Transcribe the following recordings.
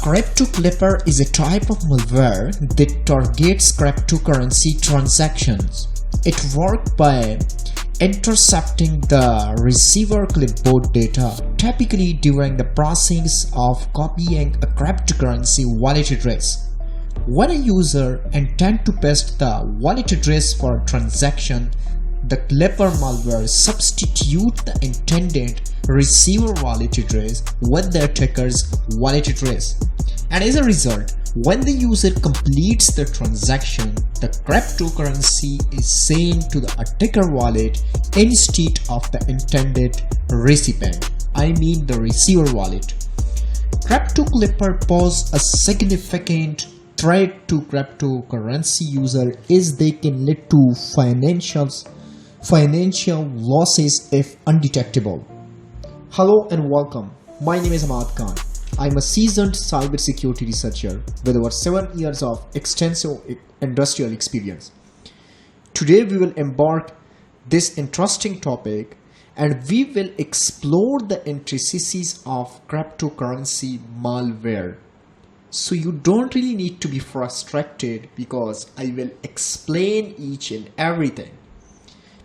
Cryptoclipper is a type of malware that targets cryptocurrency transactions. It works by intercepting the receiver clipboard data, typically during the process of copying a cryptocurrency wallet address. When a user intends to paste the wallet address for a transaction, the Clipper malware substitutes the intended receiver wallet address with the attacker's wallet address. And as a result, when the user completes the transaction, the cryptocurrency is sent to the attacker wallet instead of the intended recipient, the receiver wallet. Cryptoclipper pose a significant threat to cryptocurrency user as they can lead to financial losses if undetectable. Hello and welcome. My name is Ahmad Khan. I'm a seasoned cybersecurity researcher with over 7 years of extensive industrial experience. Today we will embark this interesting topic and we will explore the intricacies of cryptocurrency malware. So you don't really need to be frustrated because I will explain each and everything.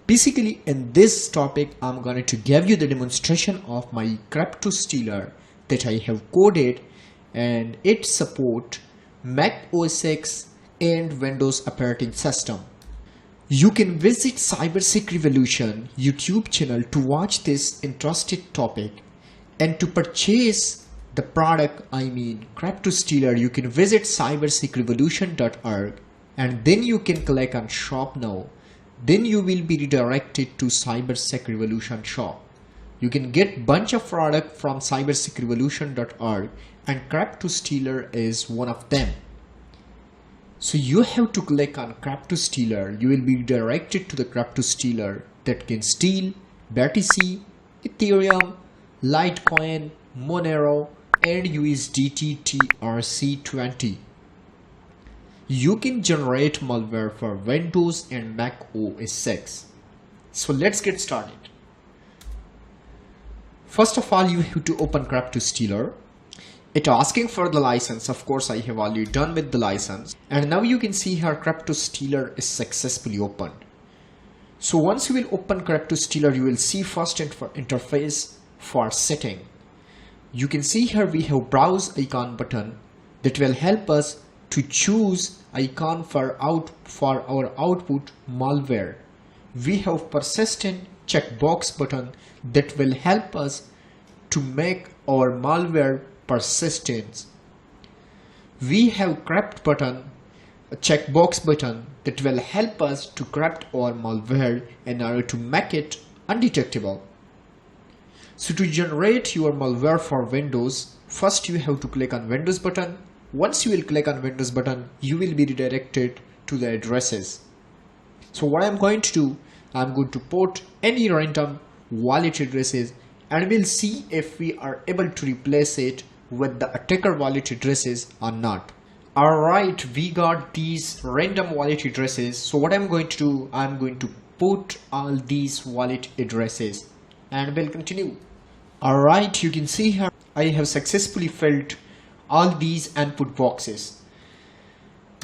Basically, in this topic, I'm going to give you the demonstration of my crypto stealer that I have coded, and it supports Mac OS X and Windows operating system. You can visit Cybersecurity Revolution YouTube channel to watch this interesting topic, and to purchase the product, crypto stealer, you can visit cybersecurityrevolution.org and then you can click on shop now. Then you will be redirected to Cybersecurity Revolution shop. You can get bunch of product from cybersecurityrevolution.org and Crypto Stealer is one of them. So you have to click on Crypto Stealer. You will be redirected to the Crypto Stealer that can steal BTC, Ethereum, Litecoin, Monero and USDT TRC20. You can generate malware for Windows and Mac OS X. So let's get started. First of all, you have to open Crypto Stealer. It asking for the license. Of course, I have already done with the license. And now you can see here Crypto Stealer is successfully opened. So once you will open Crypto Stealer, you will see first interface for setting. You can see here we have browse icon button that will help us to choose icon for our output malware. We have persistent checkbox button that will help us to make our malware persistent. We have crypt button, a checkbox button that will help us to crypt our malware in order to make it undetectable. So to generate your malware for Windows, first you have to click on Windows button. Once you will click on Windows button, you will be redirected to the addresses. So what I'm going to do, I'm going to put any random wallet addresses and we'll see if we are able to replace it with the attacker wallet addresses or not. Alright, we got these random wallet addresses. So what I'm going to do, I'm going to put all these wallet addresses and we'll continue. Alright, you can see here I have successfully filled all these input boxes.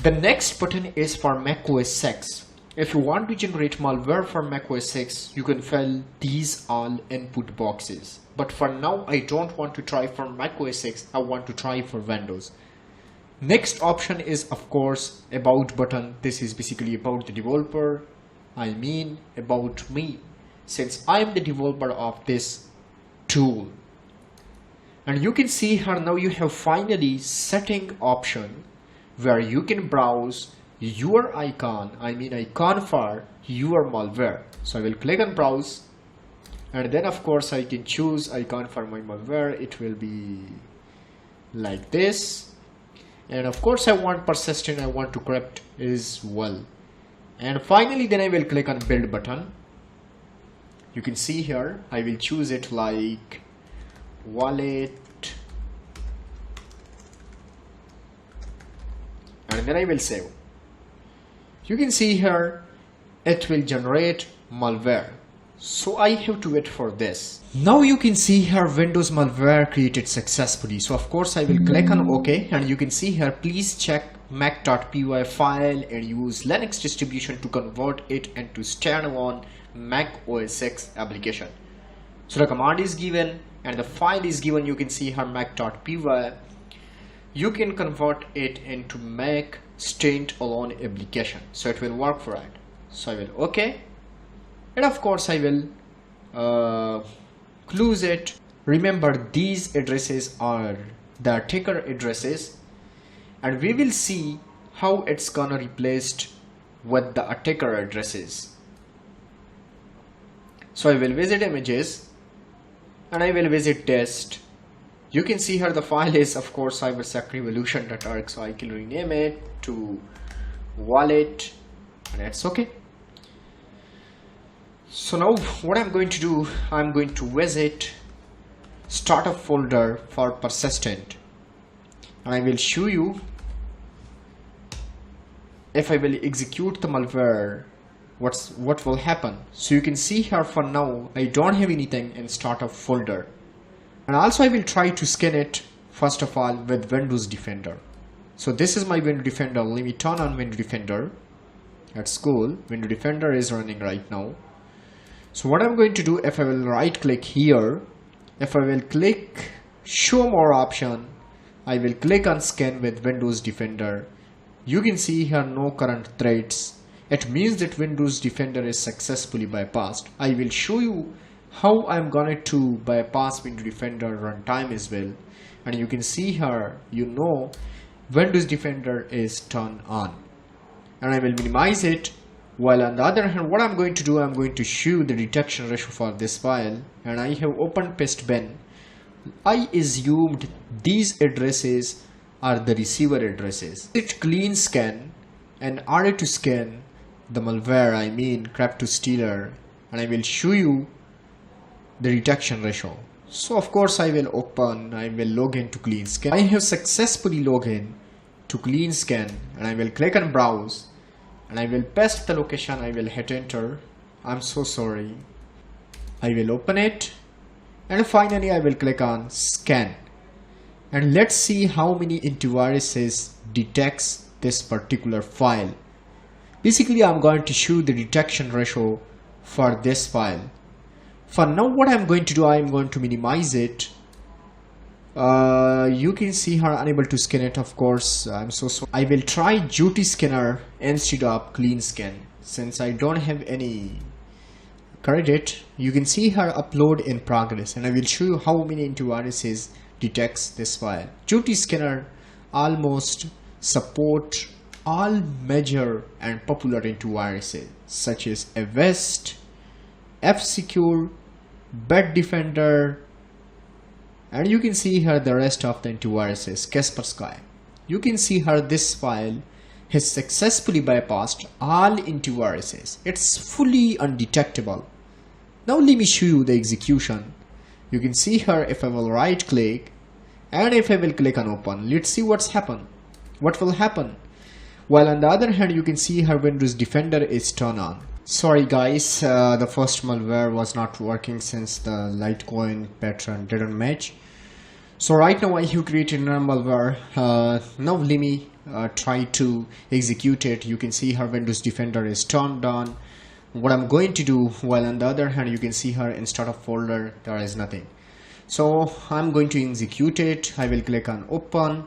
The next button is for Mac OS X. If you want to generate malware for Mac OS X, you can fill these all input boxes. But for now, I don't want to try for Mac OS X, I want to try for Windows. Next option is of course about button. This is basically about the developer, about me, since I am the developer of this tool. And you can see here now you have finally setting option where you can browse your icon for your malware. So I will click on browse and then of course I can choose icon for my malware. It will be like this, and of course I want persistent, I want to crypt as well. And finally then I will click on build button. You can see here I will choose it like wallet and then I will save. You can see here it will generate malware. So I have to wait for this. Now you can see here Windows malware created successfully. So of course I will click on OK, and you can see here please check mac.py file and use Linux distribution to convert it into standalone Mac OS X application. So the command is given and the file is given. You can see here mac.py. You can convert it into Mac standalone application, so it will work for it. So I will OK, and of course I will close it. Remember, these addresses are the attacker addresses, and we will see how it's gonna replaced with the attacker addresses. So I will visit images and I will visit test. You can see here the file is of course cybersecurity.org, so I can rename it to wallet, and it's okay. So now what I'm going to do, I'm going to visit startup folder for persistent, and I will show you if I will execute the malware what will happen. So you can see here for now I don't have anything in startup folder, and also I will try to scan it first of all with Windows Defender. So this is my Windows Defender. Let me turn on Windows Defender at school. Windows Defender is running right now. So what I'm going to do, if I will right click here, if I will click show more option, I will click on scan with Windows Defender. You can see here no current threats. It means that Windows Defender is successfully bypassed. I will show you how I'm going to bypass Windows Defender runtime as well. And you can see here, Windows Defender is turned on. And I will minimize it. While on the other hand, what I'm going to do, I'm going to show the detection ratio for this file, and I have opened pest bin. I assumed these addresses are the receiver addresses. It clean scan and order to scan the malware, I mean crypto-stealer, and I will show you the detection ratio. So of course I will log in to clean scan. I have successfully logged in to clean scan, and I will click on browse. And I will paste the location. I will hit enter. I'm so sorry. I will open it, and finally I will click on scan, and let's see how many antiviruses detects this particular file. Basically I'm going to show the detection ratio for this file. For now what I'm going to do, I'm going to minimize it. You can see her unable to scan it, of course. I'm so sorry. I will try duty scanner instead of clean scan since I don't have any credit. You can see her upload in progress, and I will show you how many antiviruses detects this file. Duty scanner almost support all major and popular antiviruses such as Avast, F-Secure, Bad Defender, and you can see here the rest of the antiviruses, Kaspersky. You can see here this file has successfully bypassed all antiviruses. It's fully undetectable. Now let me show you the execution. You can see here if I will right click and if I will click on open, let's see what will happen. While on the other hand, you can see here Windows Defender is turned on. Sorry guys, the first malware was not working since the Litecoin pattern didn't match. So right now I have created another malware. Now let me try to execute it. You can see here Windows Defender is turned on. What I'm going to do, while on the other hand you can see here in startup folder there is nothing. So I'm going to execute it. I will click on open.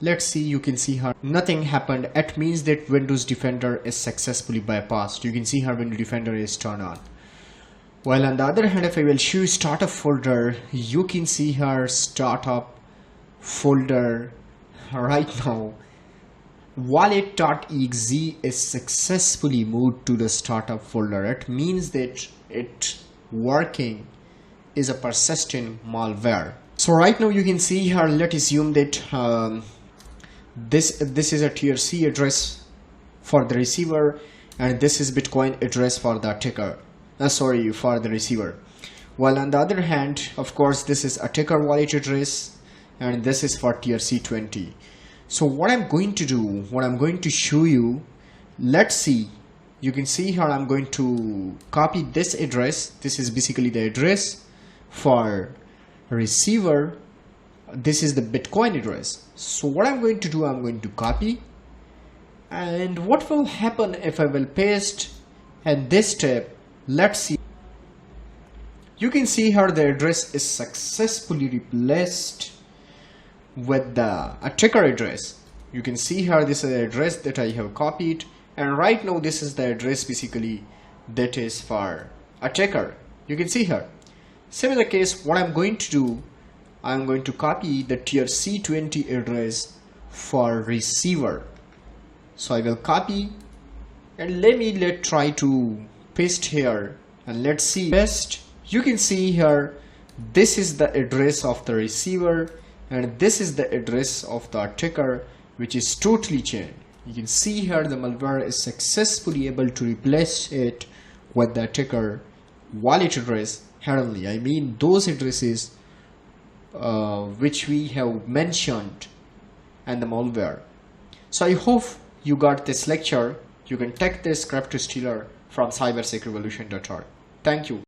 Let's see, you can see here nothing happened. It means that Windows Defender is successfully bypassed. You can see here Windows Defender is turned on. While on the other hand, if I will show startup folder, you can see here startup folder right now. Wallet.exe is successfully moved to the startup folder. It means that it working is a persistent malware. So right now you can see here, let's assume that this is a tier C address for the receiver, and this is Bitcoin address for the attacker. For the receiver. While on the other hand, of course, this is attacker wallet address, and this is for tier C20. So what I'm going to do, what I'm going to show you, let's see You can see here I'm going to copy this address. This is basically the address for receiver. This is the Bitcoin address. So what I'm going to do, I'm going to copy, and what will happen if I will paste at this step? Let's see. You can see here the address is successfully replaced with the attacker address. You can see here this is the address that I have copied, and right now this is the address basically that is for attacker. You can see here. Same as the case, what I'm going to do, I'm going to copy the tier C20 address for receiver. So I will copy, and let's try to paste here, and let's see. Paste. You can see here this is the address of the receiver, and this is the address of the attacker, which is totally changed. You can see here the malware is successfully able to replace it with the attacker wallet address hardly. I mean those addresses which we have mentioned and the malware. So I hope you got this lecture. You can take this crypto stealer from cybersecurity.org. Thank you.